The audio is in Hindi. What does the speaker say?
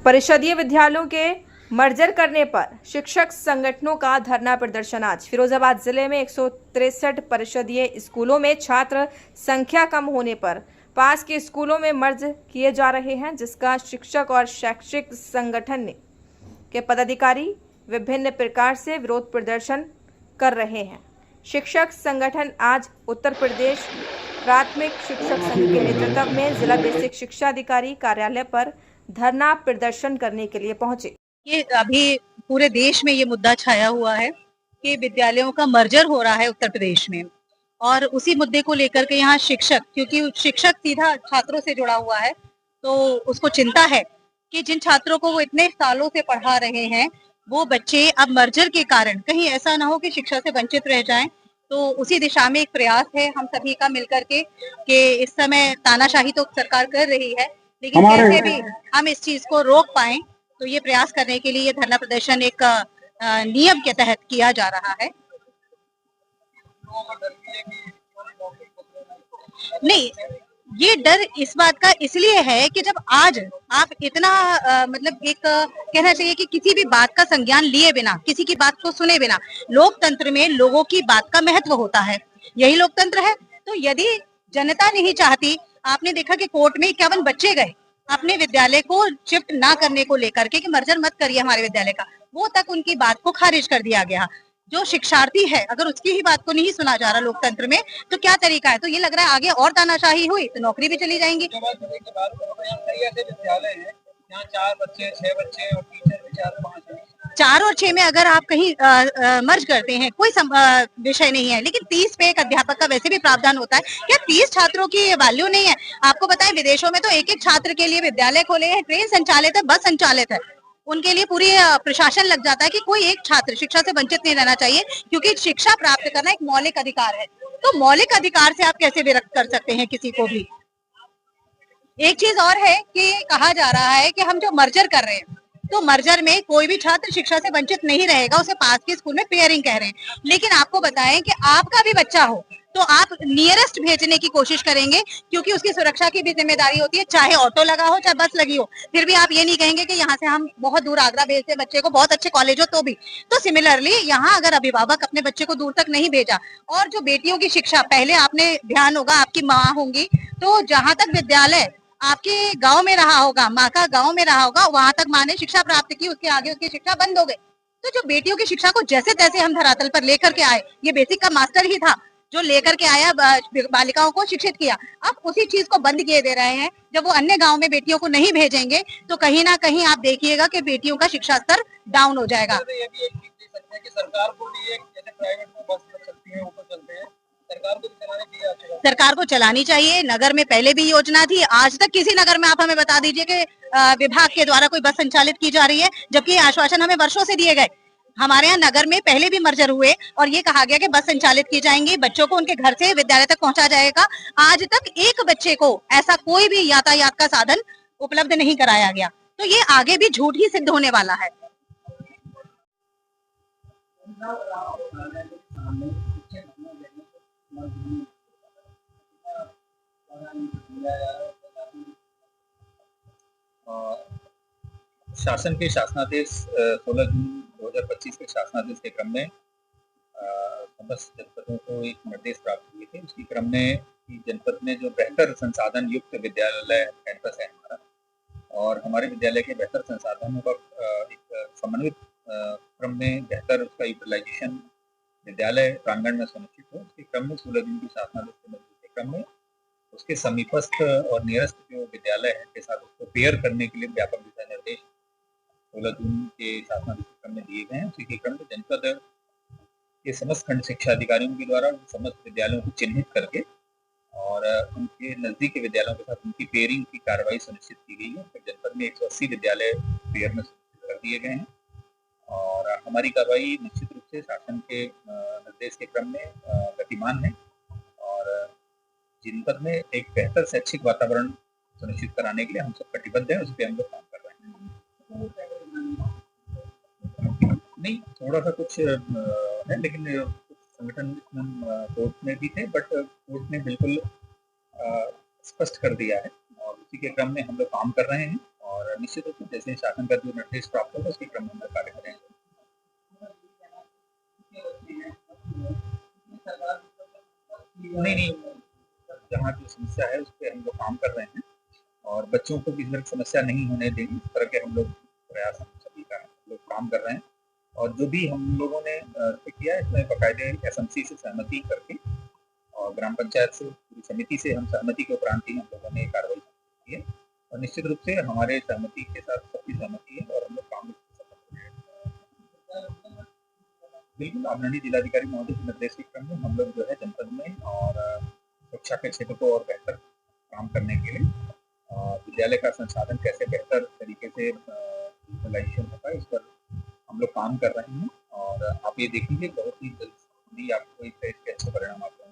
परिषदीय विद्यालयों के मर्जर करने पर शिक्षक संगठनों का धरना प्रदर्शन आज। फिरोजाबाद जिले में 163 परिषदीय स्कूलों में छात्र संख्या कम होने पर पास के स्कूलों में मर्ज किए जा रहे हैं, जिसका शिक्षक और शैक्षिक संगठन के पदाधिकारी विभिन्न प्रकार से विरोध प्रदर्शन कर रहे हैं। शिक्षक संगठन आज उत्तर प्रदेश प्राथमिक शिक्षक संघ के नेतृत्व में जिला बेसिक शिक्षा अधिकारी कार्यालय पर धरना प्रदर्शन करने के लिए पहुंचे। ये अभी पूरे देश में ये मुद्दा छाया हुआ है कि विद्यालयों का मर्जर हो रहा है उत्तर प्रदेश में, और उसी मुद्दे को लेकर के यहाँ शिक्षक, क्योंकि शिक्षक सीधा छात्रों से जुड़ा हुआ है, तो उसको चिंता है कि जिन छात्रों को वो इतने सालों से पढ़ा रहे हैं, वो बच्चे अब मर्जर के कारण कहीं ऐसा ना हो कि शिक्षा से वंचित रह जाएं। तो उसी दिशा में एक प्रयास है हम सभी का मिलकर के कि इस समय तानाशाही तो सरकार कर रही है, लेकिन कैसे भी हम इस चीज को रोक पाएं, तो ये प्रयास करने के लिए ये धरना प्रदर्शन एक नियम के तहत किया जा रहा है। नहीं, ये डर इस बात का इसलिए है कि जब आज आप इतना मतलब एक कहना चाहिए कि किसी भी बात का संज्ञान लिए बिना, किसी की बात को सुने बिना, लोकतंत्र में लोगों की बात का महत्व होता है, यही लोकतंत्र है। तो यदि जनता नहीं चाहती, आपने देखा कि कोर्ट में 51 बच्चे गए अपने विद्यालय को शिफ्ट ना करने को लेकर के कि मर्जर मत करिए हमारे विद्यालय का, वो तक उनकी बात को खारिज कर दिया गया। जो शिक्षार्थी है, अगर उसकी ही बात को नहीं सुना जा रहा लोकतंत्र में, तो क्या तरीका है? तो ये लग रहा है आगे और तानाशाही हुई तो नौकरी भी चली जाएंगी। चार और 6 में अगर आप कहीं मर्ज करते हैं, कोई विषय नहीं है, लेकिन 30 पे एक अध्यापक का वैसे भी प्रावधान होता है। क्या 30 छात्रों की वैल्यू नहीं है? आपको पता है विदेशों में तो एक-एक छात्र के लिए विद्यालय खोले हैं, ट्रेन संचालित है, बस संचालित है, उनके लिए पूरी प्रशासन लग जाता है कि कोई एक छात्र शिक्षा से वंचित नहीं रहना चाहिए, क्योंकि शिक्षा प्राप्त करना एक मौलिक अधिकार है। तो मौलिक अधिकार से आप कैसे विरक्त कर सकते हैं किसी को भी? एक चीज और है कि कहा जा रहा है कि हम जो मर्जर कर रहे हैं, तो मर्जर में कोई भी छात्र शिक्षा से वंचित नहीं रहेगा, उसे पास के स्कूल में पेयरिंग कह रहे हैं। लेकिन आपको बताएं कि आपका भी बच्चा हो तो आप नियरेस्ट भेजने की कोशिश करेंगे, क्योंकि उसकी सुरक्षा की भी जिम्मेदारी होती है, चाहे ऑटो लगा हो चाहे बस लगी हो। फिर भी आप ये नहीं कहेंगे कि यहाँ से हम बहुत दूर आगरा भेजते हैं बच्चे को, बहुत अच्छे कॉलेज हो तो भी। तो सिमिलरली यहाँ अगर अभिभावक अपने बच्चे को दूर तक नहीं भेजा, और जो बेटियों की शिक्षा, पहले आपने ध्यान होगा, आपकी माँ होंगी, तो जहां तक विद्यालय आपके गांव में रहा होगा, माँ का गांव में रहा होगा, वहां तक माँ ने शिक्षा प्राप्त की, उसके आगे उसकी शिक्षा बंद हो गई। तो जो बेटियों की शिक्षा को जैसे तैसे हम धरातल पर लेकर के आए, ये बेसिक का मास्टर ही था जो लेकर के आया, बालिकाओं को शिक्षित किया। अब उसी चीज को बंद किए दे रहे हैं। जब वो अन्य गांव में बेटियों को नहीं भेजेंगे, तो कहीं ना कहीं आप देखिएगा कि बेटियों का शिक्षा स्तर डाउन हो जाएगा। सरकार को भी एक, जैसे प्राइवेट में बस चलती है, ऊपर चलते हैं, सरकार को चलानी चाहिए। नगर में पहले भी योजना थी, आज तक किसी नगर में आप हमें बता दीजिए कि विभाग के द्वारा कोई बस संचालित की जा रही है, जबकि आश्वासन हमें वर्षों से दिए गए। हमारे यहाँ नगर में पहले भी मर्जर हुए और ये कहा गया कि बस संचालित की जाएंगी, बच्चों को उनके घर से विद्यालय तक पहुंचा जाएगा। आज तक एक बच्चे को ऐसा कोई भी यातायात का साधन उपलब्ध नहीं कराया गया। तो ये आगे भी झूठ ही सिद्ध होने वाला है। शासन के शासनादेश 16 जून 2025 के शासनादेश के क्रम में समस्त जनपदों को एक निर्देश प्राप्त हुए थे। उसी क्रम में जनपद में जो बेहतर संसाधन युक्त विद्यालय कैंपस है हमारा, और हमारे विद्यालय के बेहतर संसाधनों का एक समन्वित क्रम में बेहतर उसका यूटिलाइजेशन विद्यालय प्रांगण में सुनिश्चित हो, उसके क्रम में 16 जून की शासनादेश के क्रम में उसके समीपस्थ और नियरेस्ट जो विद्यालय है के साथ उसको पेयर करने के लिए व्यापक दिशा निर्देश 16 जून के शासनादेश के क्रम में दिए गए हैं। उसी के क्रम में जनपद के समस्त खंड शिक्षा अधिकारियों के द्वारा समस्त विद्यालयों को चिन्हित करके और उनके नजदीकी विद्यालयों के साथ उनकी पेयरिंग की कार्रवाई सुनिश्चित की गई है। तो जनपद में 180 विद्यालय पेयर में सुनिश्चित कर दिए गए हैं, और हमारी कार्रवाई निश्चित रूप से शासन के निर्देश के क्रम में गतिमान है, और जनपद में एक बेहतर शैक्षिक वातावरण सुनिश्चित कराने के लिए हम सब कटिबद्ध हैं, उस पर हम लोग काम कर रहे हैं। नहीं, थोड़ा सा कुछ है, लेकिन संगठन कोर्ट में भी थे, बट कोर्ट ने बिल्कुल स्पष्ट कर दिया है, और उसी के क्रम में हम लोग काम कर रहे हैं। और निश्चित रूप से जैसे शासन का जो निर्देश प्राप्त होगा उसके क्रम में हम लोग कार्य करेंगे। नहीं, जहाँ जो समस्या है उस पे हम लोग काम कर रहे हैं और बच्चों को किसी तरह की समस्या नहीं होने देंगे, इस तरह के हम लोग प्रयास हम सभी का हम लोग काम कर रहे हैं। और जो भी हम लोगों ने किया है इसमें बाकायदे एसएमसी से सहमति करके और ग्राम पंचायत से पूरी समिति से हम सहमति के उपरांत ही हम लोगों ने ये कार्रवाई की है और निश्चित रूप से हमारे सहमति के साथ सबकी सहमति है और हम लोग काम बिल्कुल आदरणीय जिलाधिकारी महोदय के निर्देश के क्रम में हम लोग जो है जनपद में और शिक्षा के क्षेत्र को और बेहतर काम करने के लिए विद्यालय का संसाधन कैसे बेहतर तरीके से यूटिलाइजेशन होता है इस पर हम लोग काम कर रहे हैं और आप ये देखेंगे बहुत ही जल्दी आपको इसके अच्छे परिणाम आपको